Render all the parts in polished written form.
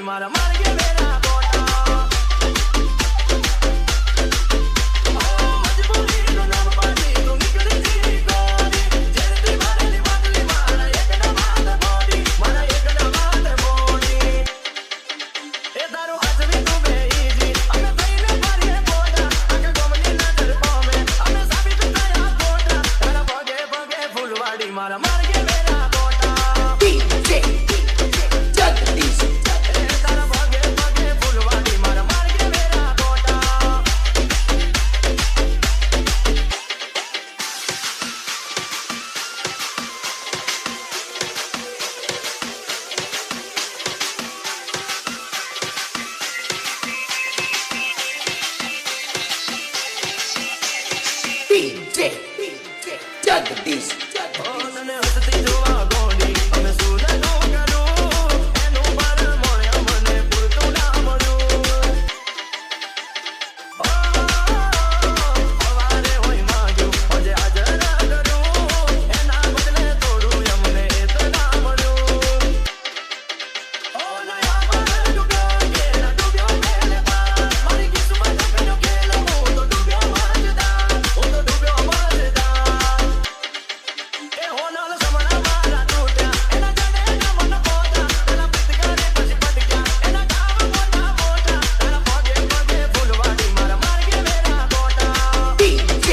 મારા માર્ગે વેરા ગોટા મજબૂરીનું નામ પાડી તું નીકળી જી ગોરી જેરતી મારેલી વાતલી મારા એકના માથે બોડી મારા એકના માથે બોડી એ તારું હાથવી તું બેઈજી અમે થઈને ફરીએ બોડા આખા ગોમની નજર પામે અમે સાબિત થયા ગોટા તારા પગે પગે ફૂલવાડી મારા માર્ગે વેરા ગોટા DJ Jagdish તારા પગે પગે ફૂલવાડી મારા માર્ગે વેરા ગોટા DJ Jagdish તને હસતી જોવા ગોડી અમે સુરતનું કરું એનું બાર મળ્યા મને પૂરતું ના મળ્યું સવારે હોય માંગ્યું આજે હાજર ના કર્યું એના બદલે થોડું અમને એ તો ના મળ્યું નયા પર ડૂબ્યો ઘેરા ડૂબ્યો મેલે પાર મારી કિસ્મત કર્યો ખેલ હું તો ડૂબ્યો મજદાર હું તો ડૂબ્યો મજદાર એ હોનલ સમણા મારા તૂટ્યા એના જડે મન પોતા એના પ્રીત કરે પછી પટક્યા એના ગાવ મોટા મોટા તારા પગે પગે ફૂલવાડી મારા માર્ગે વેરા ગોટા DJ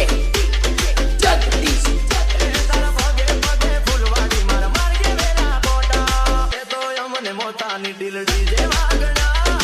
Jagdish તારા પગે પગે ફૂલવાડી મારા માર્ગે વેરા ગોટા એ તો અમને મોતાની ડીલડી જેવા ગણા